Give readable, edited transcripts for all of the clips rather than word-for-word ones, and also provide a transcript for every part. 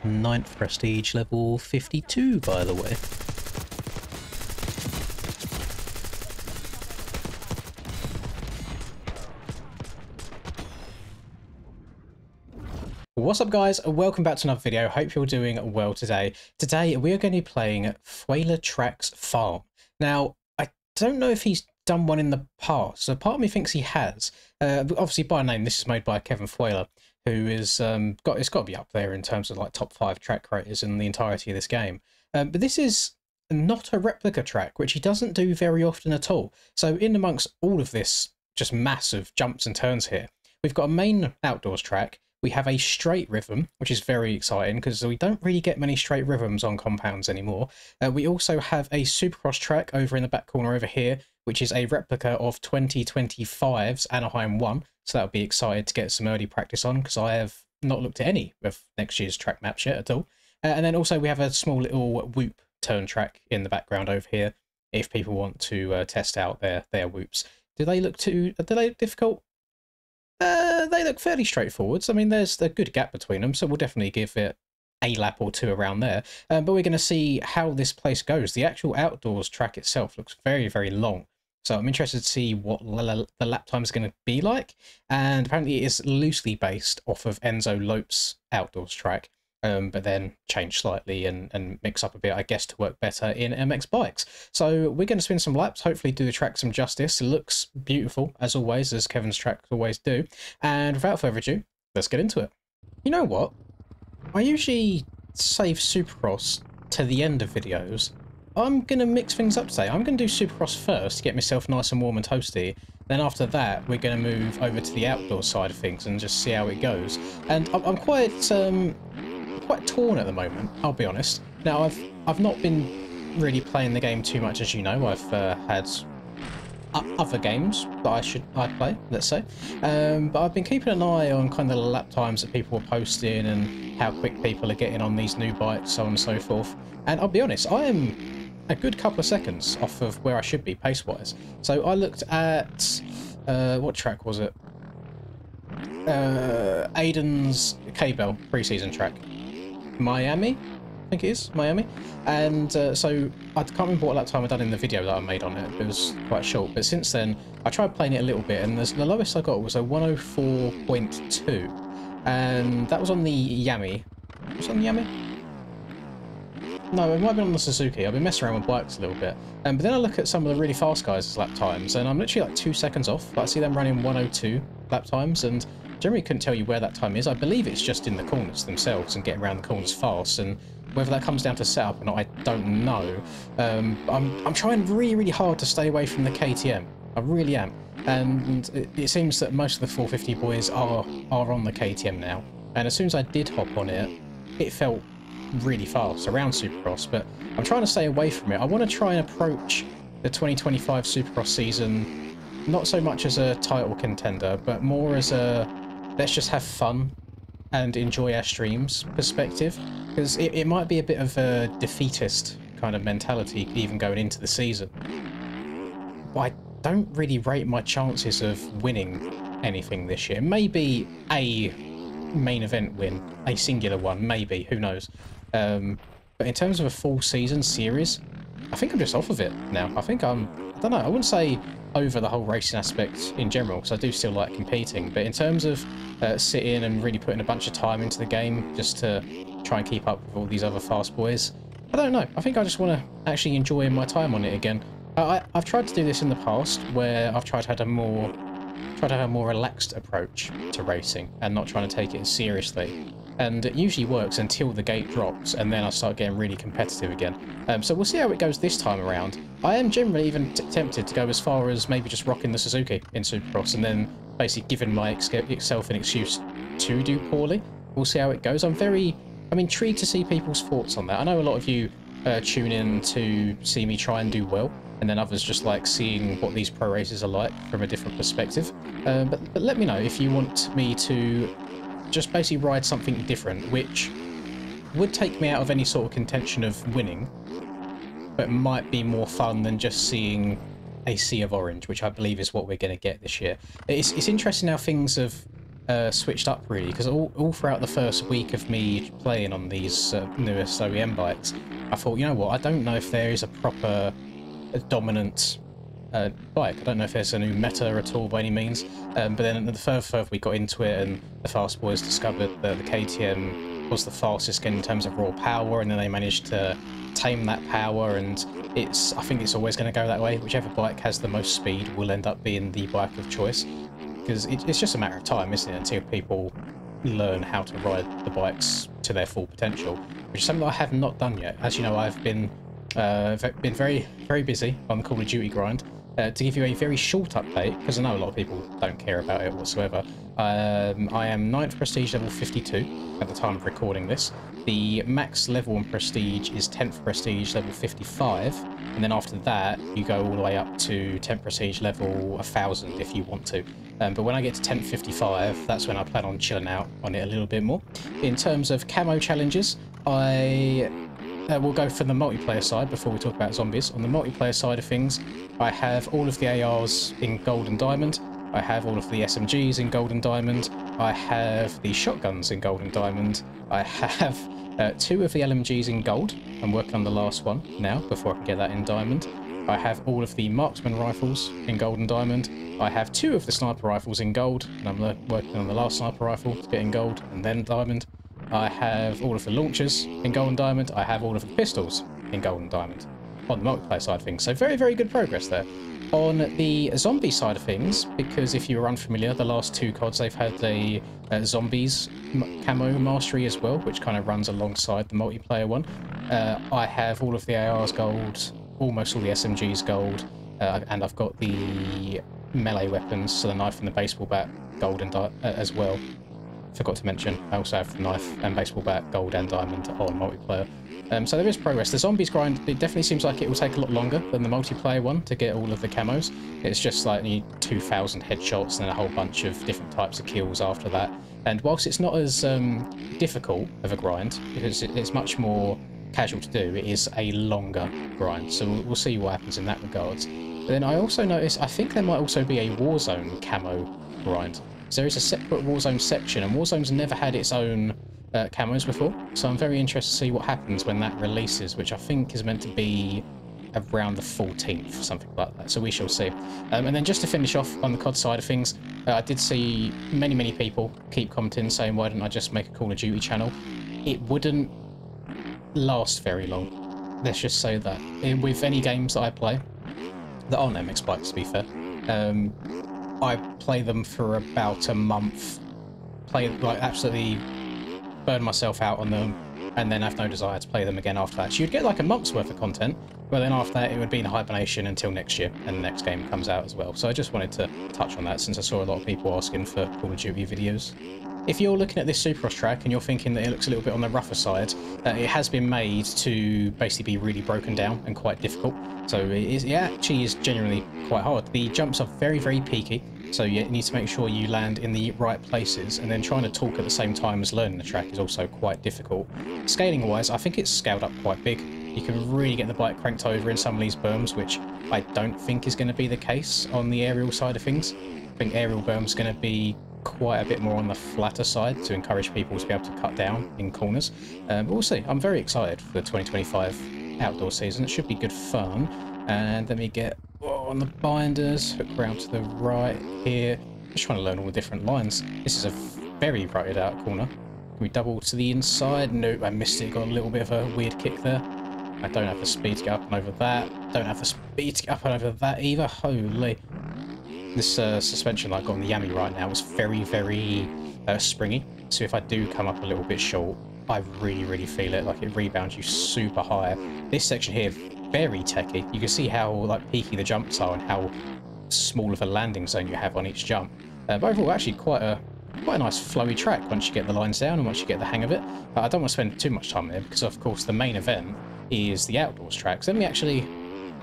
Ninth prestige, level 52, by the way. What's up, guys? Welcome back to another video. Hope you're doing well today. Today we are going to be playing Fwaylartrack's Farm. Now, I don't know if he's done one in the past, so part of me thinks he has. Obviously, by name, this is made by Kevin Fwaylar, who is it's got to be up there in terms of like top 5 track creators in the entirety of this game. But this is not a replica track, which he doesn't do very often at all. So in amongst all of this just massive jumps and turns here, we've got a main outdoors track. We have a straight rhythm, which is very exciting because we don't really get many straight rhythms on compounds anymore. We also have a supercross track over in the back corner over here, which is a replica of 2025's Anaheim 1. So that'll be excited to get some early practice on because I have not looked at any of next year's track maps yet at all. And then also we have a small little whoop turn track in the background over here if people want to test out their whoops. Do they look difficult? They look fairly straightforward. I mean, there's a good gap between them, so we'll definitely give it a lap or two around there. But we're going to see how this place goes. The actual outdoors track itself looks very, very long. So I'm interested to see what the lap time is going to be like. And apparently it is loosely based off of Enzo Lopes' outdoors track. But then change slightly and mix up a bit, I guess, to work better in MX bikes. So we're going to spin some laps, hopefully do the track some justice. It looks beautiful, as always, as Kevin's tracks always do. And without further ado, let's get into it. You know what? I usually save Supercross to the end of videos. I'm going to mix things up today. I'm going to do Supercross first to get myself nice and warm and toasty. Then after that, we're going to move over to the outdoor side of things and just see how it goes. And I'm quite torn at the moment, I'll be honest. Now, I've not been really playing the game too much, as you know. I've had other games that I'd play, let's say. But I've been keeping an eye on kind of the lap times that people are posting and how quick people are getting on these new bikes, so on and so forth. And I'll be honest, I am a good couple of seconds off of where I should be pace-wise. So I looked at what track was it? Aiden's K-Bell pre-season track. Miami, I think it is Miami. And so I can't remember what lap time I'd done in the video that I made on it. It was quite short, but since then I tried playing it a little bit, and the lowest I got was a 104.2, and that was on the Yami. Was it on the Yami? No, it might have been on the Suzuki. I've been messing around with bikes a little bit. But then I look at some of the really fast guys' lap times, and I'm literally like 2 seconds off. But I see them running 102 lap times, and generally couldn't tell you where that time is. I believe it's just in the corners themselves and getting around the corners fast, and whether that comes down to setup or not, I don't know. I'm trying really, really hard to stay away from the KTM. I really am. And it seems that most of the 450 boys are on the KTM now. And as soon as I did hop on it, it felt really fast around Supercross, but I'm trying to stay away from it. I want to try and approach the 2025 Supercross season not so much as a title contender, but more as a let's just have fun and enjoy our streams perspective, because it might be a bit of a defeatist kind of mentality even going into the season. But I don't really rate my chances of winning anything this year. Maybe a main event win, a singular one, maybe, who knows. But in terms of a full season series, I think I'm just off of it now. I think I don't know, I wouldn't say over the whole racing aspect in general, because I do still like competing, but in terms of sitting and really putting a bunch of time into the game just to try and keep up with all these other fast boys, I don't know. I think I just want to actually enjoy my time on it again. I've tried to do this in the past, where I've tried to have a more relaxed approach to racing and not trying to take it as seriously. And it usually works until the gate drops, and then I start getting really competitive again. So we'll see how it goes this time around. I am generally even tempted to go as far as maybe just rocking the Suzuki in Supercross and then basically giving myself an excuse to do poorly. We'll see how it goes. I'm intrigued to see people's thoughts on that. I know a lot of you tune in to see me try and do well, and then others just like seeing what these pro races are like from a different perspective. But let me know if you want me to just basically ride something different, which would take me out of any sort of contention of winning, but might be more fun than just seeing a sea of orange, which I believe is what we're going to get this year. It's interesting how things have switched up really, because all throughout the first week of me playing on these newest OEM bikes, I thought, you know what, I don't know if there is a proper dominant bike. I don't know if there's a new meta at all by any means, but then the further we got into it and the Fast Boys discovered that the KTM was the fastest again in terms of raw power, and then they managed to tame that power, and I think it's always going to go that way. Whichever bike has the most speed will end up being the bike of choice, because it's just a matter of time, isn't it, until people learn how to ride the bikes to their full potential, which is something that I have not done yet. As you know, I've been very, very busy on the Call of Duty grind. To give you a very short update, because I know a lot of people don't care about it whatsoever, I am 9th Prestige level 52 at the time of recording this. The max level in Prestige is 10th Prestige level 55, and then after that you go all the way up to 10th Prestige level 1000 if you want to. But when I get to 10th 55, that's when I plan on chilling out on it a little bit more. In terms of camo challenges, we'll go for the multiplayer side before we talk about zombies. On the multiplayer side of things, I have all of the ARs in gold and diamond. I have all of the SMGs in gold and diamond. I have the shotguns in gold and diamond. I have 2 of the LMGs in gold. I'm working on the last one now before I can get that in diamond. I have all of the marksman rifles in gold and diamond. I have 2 of the sniper rifles in gold, and I'm working on the last sniper rifle to get in gold and then diamond. I have all of the launchers in gold and diamond. I have all of the pistols in gold and diamond on the multiplayer side of things. So very, very good progress there. On the zombie side of things, because if you were unfamiliar, the last 2 CODs, they've had the zombies camo mastery as well, which kind of runs alongside the multiplayer one. I have all of the ARs gold, almost all the SMGs gold, and I've got the melee weapons, so the knife and the baseball bat gold and as well. Forgot to mention, I also have the knife and baseball bat gold and diamond on multiplayer. So there is progress. The zombies grind, it definitely seems like it will take a lot longer than the multiplayer one to get all of the camos. It's just like you need 2,000 headshots and a whole bunch of different types of kills after that. And whilst it's not as difficult of a grind, because it's much more casual to do, it is a longer grind. So we'll see what happens in that regards. But then I also noticed, I think there might also be a Warzone camo grind. So there is a separate Warzone section, and Warzone's never had its own camos before, so I'm very interested to see what happens when that releases, which I think is meant to be around the 14th, something like that, so we shall see. And then just to finish off on the COD side of things, I did see many people keep commenting saying, why didn't I just make a Call of Duty channel? It wouldn't last very long, let's just say that. With any games that I play, that aren't MX bikes to be fair, I play them for about a month, play like absolutely burn myself out on them, and then have no desire to play them again after that. So you'd get like a month's worth of content, but then after that it would be in hibernation until next year, and the next game comes out as well. So I just wanted to touch on that since I saw a lot of people asking for Call of Duty videos. If you're looking at this Supercross track and you're thinking that it looks a little bit on the rougher side, it has been made to basically be really broken down and quite difficult. So it actually is genuinely quite hard. The jumps are very peaky, so you need to make sure you land in the right places, and then trying to talk at the same time as learning the track is also quite difficult. Scaling wise, I think it's scaled up quite big. You can really get the bike cranked over in some of these berms, which I don't think is going to be the case on the aerial side of things. I think aerial berm's going to be quite a bit more on the flatter side to encourage people to be able to cut down in corners. But we'll see. I'm very excited for the 2025 outdoor season. It should be good fun. And let me get on the binders, hook round to the right here. Just trying to learn all the different lines. This is a very rounded out corner. Can we double to the inside? Nope, I missed it. Got a little bit of a weird kick there. I don't have the speed to get up and over that. Don't have the speed to get up and over that either. Holy. This suspension that I've got on the Yami right now is very springy. So if I do come up a little bit short, I really feel it. Like, it rebounds you super high. This section here, very techy. You can see how like peaky the jumps are and how small of a landing zone you have on each jump. But overall, actually quite a nice flowy track once you get the lines down and once you get the hang of it. I don't want to spend too much time there because, of course, the main event is the outdoors track. So let me actually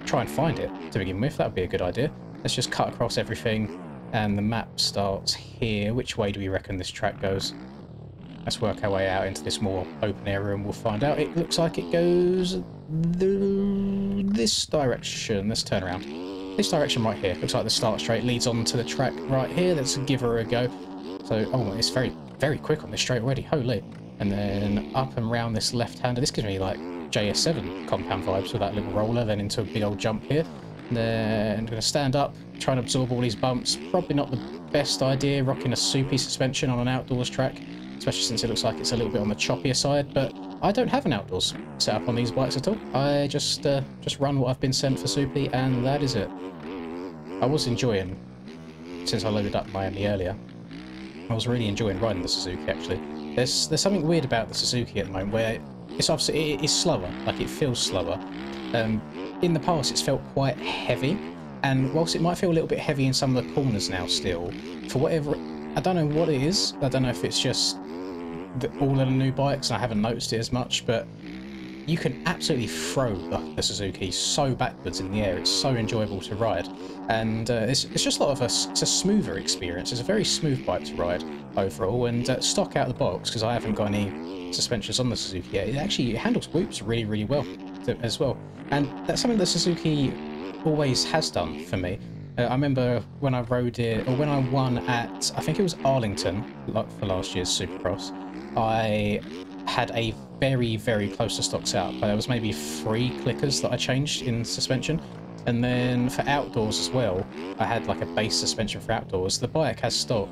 try and find it to begin with. That would be a good idea. Let's just cut across everything, and the map starts here. Which way do we reckon this track goes? Let's work our way out into this more open area and we'll find out. It looks like it goes this direction. Let's turn around. This direction right here. Looks like the start straight leads on to the track right here. Let's give her a go. So, oh, it's very, very quick on this straight already. Holy. And then up and round this left-hander. This gives me like JS7 compound vibes with that little roller, then into a big old jump here. And then I'm going to stand up, try and absorb all these bumps. Probably not the best idea rocking a soupy suspension on an outdoors track, especially since it looks like it's a little bit on the choppier side, but I don't have an outdoors setup on these bikes at all. I just run what I've been sent for soupy, and that is it. I was enjoying, since I loaded up my ME earlier, I was really enjoying riding the Suzuki actually. There's something weird about the Suzuki at the moment where it's obviously it is slower, like it feels slower. In the past it's felt quite heavy, and whilst it might feel a little bit heavy in some of the corners now still, for whatever, I don't know what it is, I don't know if it's just all of the new bikes and I haven't noticed it as much, but you can absolutely throw the Suzuki so backwards in the air. It's so enjoyable to ride, and it's just a lot of it's a smoother experience. It's a very smooth bike to ride overall, and stock out of the box, because I haven't got any suspensions on the Suzuki yet, it handles whoops really, really well as well, and that's something that Suzuki always has done for me. I remember when I rode it, or when I won at, I think it was Arlington for last year's Supercross, I had a very, very close to stock setup. There was maybe 3 clickers that I changed in suspension, and then for outdoors as well, I had like a base suspension for outdoors. The bike has stock,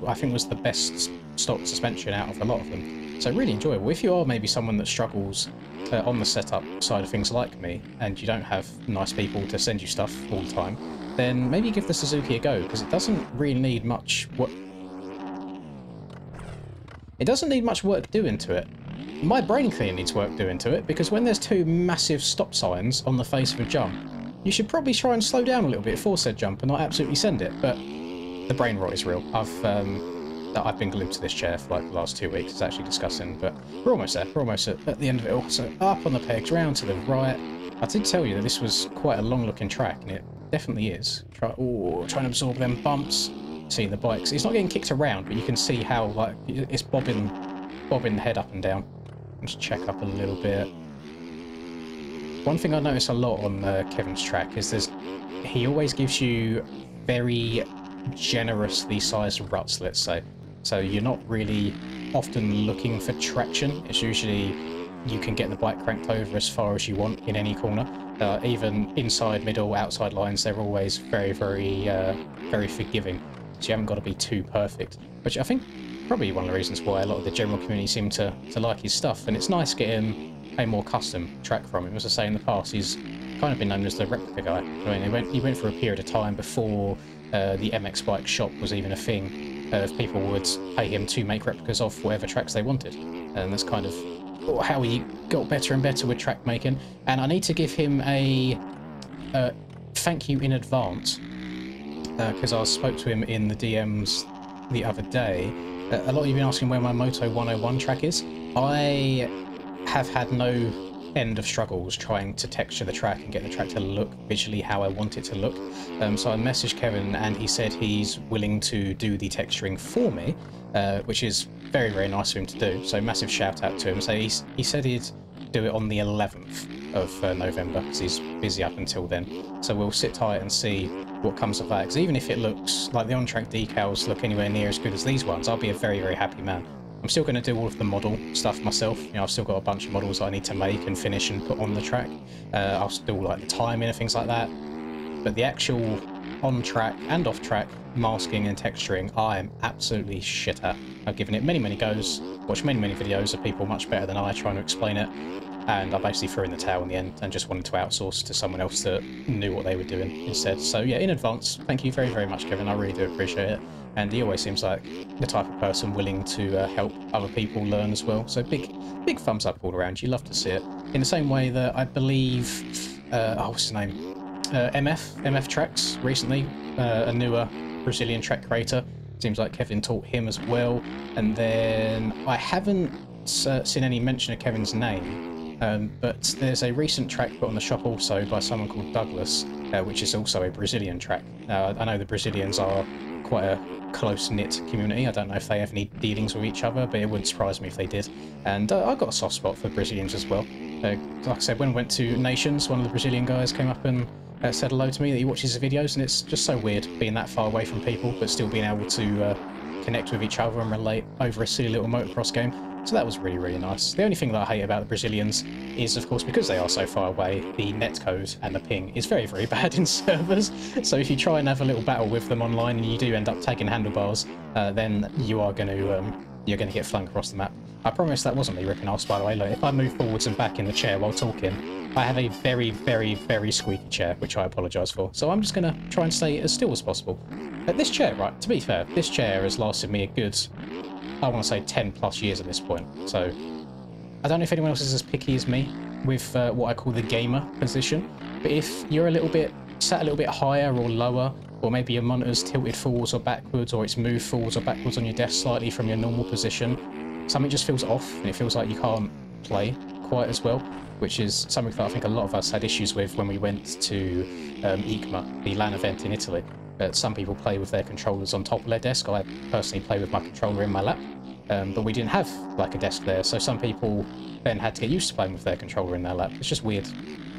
I think was the best stock suspension out of a lot of them, so really enjoyable. If you are maybe someone that struggles on the setup side of things like me, and you don't have nice people to send you stuff all the time, then maybe give the Suzuki a go, because it doesn't really need much work. It doesn't need much work doing to it. My brain cleaner needs work doing to it, because when there's 2 massive stop signs on the face of a jump, you should probably try and slow down a little bit for said jump and not absolutely send it. But the brain rot is real. I've been glued to this chair for like the last 2 weeks. It's actually disgusting, but we're almost there. We're almost at the end of it all. So up on the pegs, round to the right. I did tell you that this was quite a long-looking track, and it definitely is. Trying to absorb them bumps. Seeing the bikes, it's not getting kicked around, but you can see how like it's bobbing the head up and down. Let's check up a little bit. One thing I notice a lot on Kevin's track is he always gives you very generously sized ruts, let's say. So you're not really often looking for traction. It's usually you can get the bike cranked over as far as you want in any corner. Even inside, middle, outside lines, they're always very, very, very forgiving. So you haven't got to be too perfect, which I think probably one of the reasons why a lot of the general community seem to like his stuff. And it's nice getting a more custom track from him. As I say, in the past, he's kind of been known as the replica guy. I mean, he went for a period of time before the MX bike shop was even a thing. People would pay him to make replicas of whatever tracks they wanted, and that's kind of how he got better and better with track making. And I need to give him a thank you in advance, because I spoke to him in the DMs the other day. A lot of you have been asking where my Moto 101 track is. I have had no end of struggles trying to texture the track and get the track to look visually how I want it to look. So I messaged Kevin, and he said he's willing to do the texturing for me, which is very, very nice of him to do. So massive shout out to him. So he said he'd do it on the 11th of November, because he's busy up until then. So we'll sit tight and see what comes of that, because even if it looks like the on-track decals look anywhere near as good as these ones, I'll be a very, very happy man. I'm still going to do all of the model stuff myself. You know, I've still got a bunch of models I need to make and finish and put on the track. I'll still like the timing and things like that. But the actual on-track and off-track masking and texturing, I am absolutely shit at. I've given it many, many goes, watched many, many videos of people much better than I trying to explain it, and I basically threw in the towel in the end and just wanted to outsource to someone else that knew what they were doing instead. So yeah, in advance, thank you very, very much, Kevin. I really do appreciate it. And he always seems like the type of person willing to help other people learn as well. So big thumbs up all around. You love to see it. In the same way that I believe, what's his name? MF Tracks recently, a newer Brazilian track creator. Seems like Kevin taught him as well. And then I haven't seen any mention of Kevin's name, but there's a recent track put on the shop also by someone called Douglas, which is also a Brazilian track. I know the Brazilians are quite a close-knit community. I don't know if they have any dealings with each other, but it wouldn't surprise me if they did. And I've got a soft spot for Brazilians as well. Like I said, when I went to Nations, one of the Brazilian guys came up and said hello to me, that he watches his videos, and it's just so weird being that far away from people, but still being able to connect with each other and relate over a silly little motocross game. So that was really, really nice. The only thing that I hate about the Brazilians is, of course, because they are so far away, the netcode and the ping is very, very bad in servers. So if you try and have a little battle with them online and you do end up tagging handlebars, then you are going to you're going to get flung across the map. I promise that wasn't me ripping off, by the way. Look, if I move forwards and back in the chair while talking, I have a very, very, very squeaky chair, which I apologise for. So I'm just going to try and stay as still as possible. But this chair, right, to be fair, this chair has lasted me a good, I want to say 10 plus years at this point. So I don't know if anyone else is as picky as me with what I call the gamer position. But if you're sat a little bit higher or lower, or maybe your monitor's tilted forwards or backwards, or it's moved forwards or backwards on your desk slightly from your normal position, something just feels off and it feels like you can't play quite as well, which is something that I think a lot of us had issues with when we went to EICMA, the LAN event in Italy. Some people play with their controllers on top of their desk. I personally play with my controller in my lap, but we didn't have like a desk there, so some people then had to get used to playing with their controller in their lap. It's just weird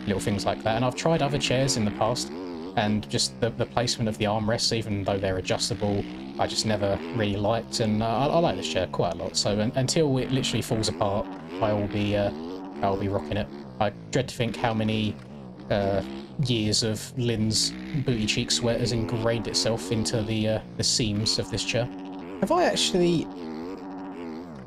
little things like that. And I've tried other chairs in the past, and just the placement of the armrests, even though they're adjustable, I just never really liked, and I like this chair quite a lot. So until it literally falls apart, I'll be rocking it. I dread to think how many years of Lynn's booty cheek sweat has ingrained itself into the seams of this chair. Have I actually...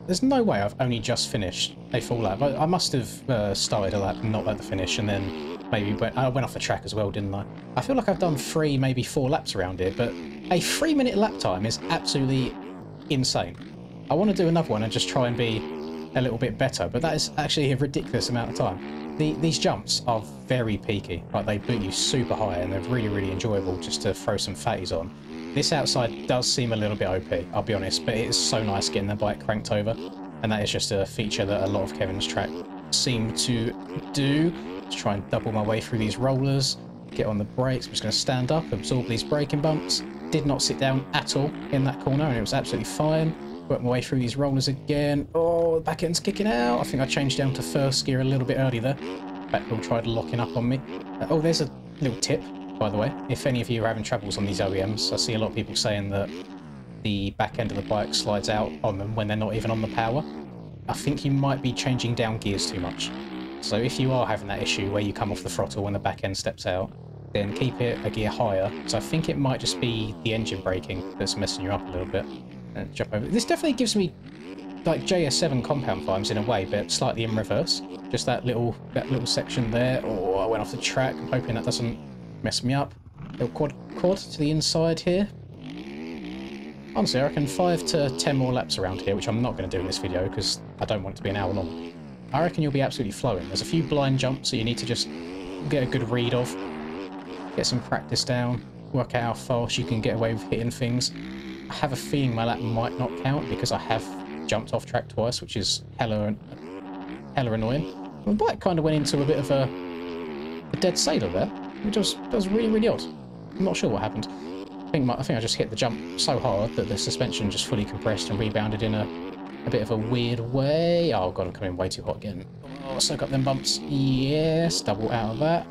There's no way I've only just finished a full lap. I must have started a lap and not at the finish, and then maybe I went off the track as well, didn't I? I feel like I've done 3, maybe 4 laps around here, but a 3-minute lap time is absolutely insane. I want to do another one and just try and be a little bit better, but that is actually a ridiculous amount of time. These jumps are very peaky, like they boot you super high, and they're really, really enjoyable just to throw some fatties on. This outside does seem a little bit OP, I'll be honest, but it is so nice getting the bike cranked over, and that is just a feature that a lot of Kevin's track seem to do. Let's try and double my way through these rollers, get on the brakes. I'm just going to stand up, absorb these braking bumps. Did not sit down at all in that corner, and it was absolutely fine. Work my way through these rollers again. Oh, the back end's kicking out. I think I changed down to first gear a little bit early there. Back wheel tried locking up on me. Oh, there's a little tip, by the way. If any of you are having troubles on these OEMs, I see a lot of people saying that the back end of the bike slides out on them when they're not even on the power. I think you might be changing down gears too much. So if you are having that issue where you come off the throttle when the back end steps out, then keep it a gear higher. So I think it might just be the engine braking that's messing you up a little bit. And jump over. This definitely gives me like JS7 compound vibes in a way, but slightly in reverse. Just that little section there. Oh, I went off the track. I'm hoping that doesn't mess me up. Little quad to the inside here. Honestly, I reckon 5 to 10 more laps around here, which I'm not going to do in this video because I don't want it to be an hour long. I reckon you'll be absolutely flowing. There's a few blind jumps that you need to just get a good read of, get some practice down, work out how fast you can get away with hitting things. I have a feeling my lap might not count because I have jumped off track twice, which is hella annoying. My bike kind of went into a bit of a dead sailor there, which was really, really odd. I'm not sure what happened. I think I just hit the jump so hard that the suspension just fully compressed and rebounded in a bit of a weird way. Oh god, I'm coming way too hot again. Oh, soak up them bumps. Yes, double out of that.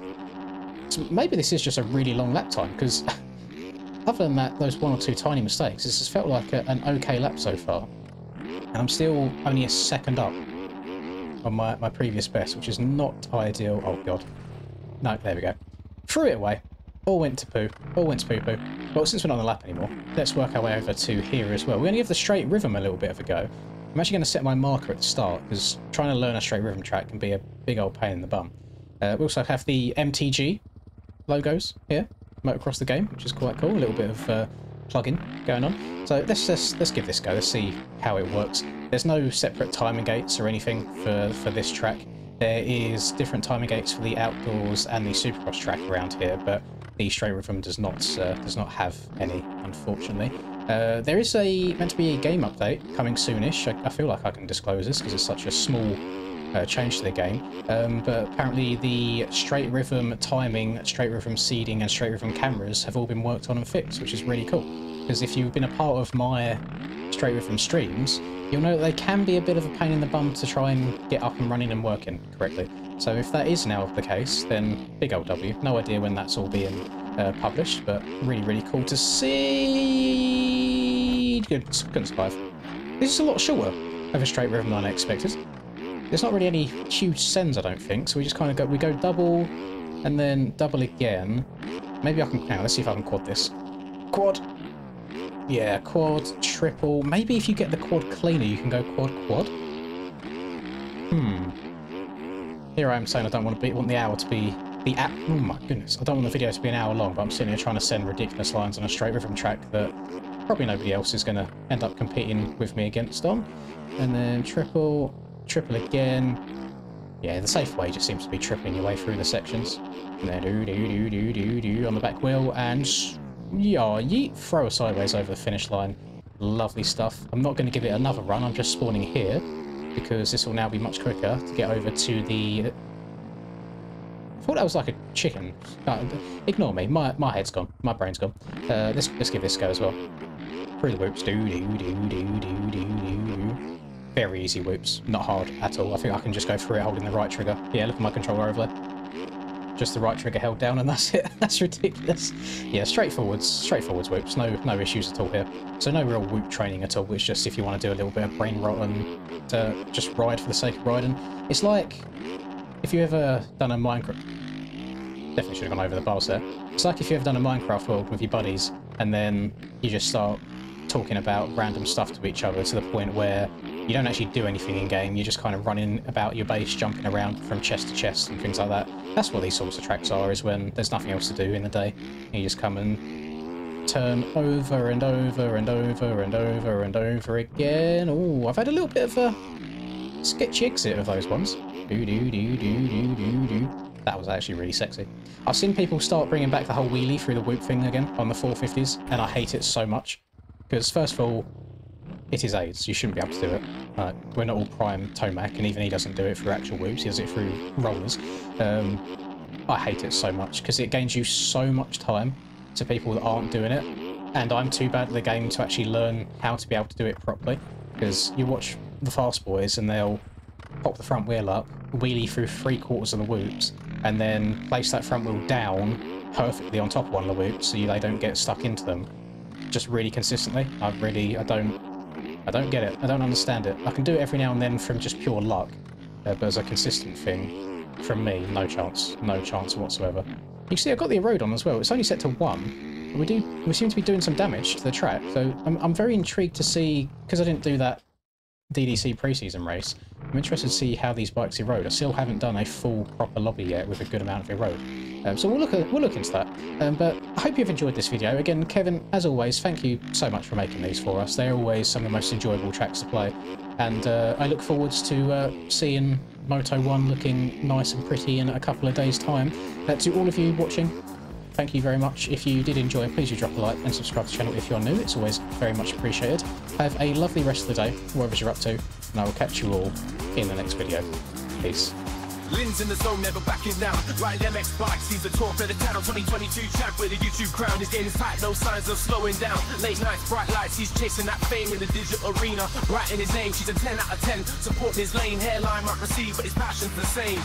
So maybe this is just a really long lap time, because other than that, those 1 or 2 tiny mistakes, this has felt like an okay lap so far. And I'm still only a second up on my previous best, which is not ideal. Oh god. No, there we go. Threw it away. All went to poo. All went to poo-poo. Well, since we're not on the lap anymore, let's work our way over to here as well. We're going to give the straight rhythm a little bit of a go. I'm actually going to set my marker at the start, because trying to learn a straight rhythm track can be a big old pain in the bum. We also have the MTG logos here, Motocross the Game, which is quite cool. A little bit of plug-in going on. So let's give this a go. Let's see how it works. There's no separate timing gates or anything for this track. There is different timing gates for the outdoors and the Supercross track around here, but the straight rhythm does not have any, unfortunately. There is meant to be a game update coming soonish. I feel like I can disclose this because it's such a small change to the game. But apparently the straight rhythm timing, straight rhythm seeding, and straight rhythm cameras have all been worked on and fixed, which is really cool. Because if you've been a part of my straight rhythm streams, you'll know that they can be a bit of a pain in the bum to try and get up and running and working correctly. So if that is now the case, then big old W. No idea when that's all being published, but really, really cool to see. speed. Good, couldn't survive. This is a lot shorter of a straight rhythm than I expected. There's not really any huge sends, I don't think, so we just kind of go double, and then double again. Maybe I can, now let's see if I can quad this. Quad! Yeah, quad, triple. Maybe if you get the quad cleaner, you can go quad. Here I am saying I don't want the hour to be oh my goodness, I don't want the video to be an hour long, but I'm sitting here trying to send ridiculous lines on a straight rhythm track that probably nobody else is going to end up competing with me against on. And then triple again. Yeah, the safe way just seems to be tripling your way through the sections. And then do on the back wheel, and yeah, yeet, throw sideways over the finish line. Lovely stuff. I'm not going to give it another run, I'm just spawning here, because this will now be much quicker to get over to the... I thought that was like a chicken. Ignore me, my head's gone, my brain's gone. Let's give this a go as well. Through the whoops, do. Very easy whoops, not hard at all. I think I can just go through it holding the right trigger. Yeah, look at my controller over there. Just the right trigger held down and that's it. That's ridiculous. Yeah, straightforwards whoops. No issues at all here. So no real whoop training at all. It's just if you want to do a little bit of brain rot and just ride for the sake of riding. It's like if you ever done a Minecraft... Definitely should have gone over the bars there. It's like if you ever done a Minecraft world with your buddies and then you just start talking about random stuff to each other to the point where you don't actually do anything in game, you're just kind of running about your base, jumping around from chest to chest and things like that. That's what these sorts of tracks are, is when there's nothing else to do in the day. You just come and turn over and over and over and over and over again. Oh, I've had a little bit of a sketchy exit of those ones. That was actually really sexy. I've seen people start bringing back the whole wheelie through the whoop thing again on the 450s, and I hate it so much. Because first of all, it is AIDS, you shouldn't be able to do it. We're not all prime Tomac, and even he doesn't do it through actual whoops, he does it through rollers. I hate it so much, because it gains you so much time to people that aren't doing it, and I'm too bad at the game to actually learn how to be able to do it properly. Because you watch the fast boys, and they'll pop the front wheel up, wheelie through 3/4 of the whoops, and then place that front wheel down perfectly on top of one of the whoops so they don't get stuck into them. Just really consistently. I don't get it. I don't understand it. I can do it every now and then from just pure luck, but as a consistent thing, from me, no chance. No chance whatsoever. You can see I've got the erode on as well. It's only set to 1, but we seem to be doing some damage to the track, so I'm very intrigued to see, because I didn't do that DDC preseason race, I'm interested to see how these bikes erode. I still haven't done a full proper lobby yet with a good amount of erode. So we'll look into that. But I hope you've enjoyed this video. Again, Kevin, as always, thank you so much for making these for us. They're always some of the most enjoyable tracks to play. And I look forward to seeing Moto 1 looking nice and pretty in a couple of days' time. To all of you watching, thank you very much. If you did enjoy, please do drop a like and subscribe to the channel if you're new. It's always very much appreciated. Have a lovely rest of the day, wherever you're up to, and I will catch you all in the next video. Peace. Lynn's in the zone, never backing down. Riding MX bikes, he's the talk of the town. 2022 champ with the YouTube crown. His game is tight, no signs of slowing down. Late nights, bright lights, he's chasing that fame in the digital arena. Writing his name, she's a 10 out of 10. Supporting his lane, hairline might receive, but his passion's the same.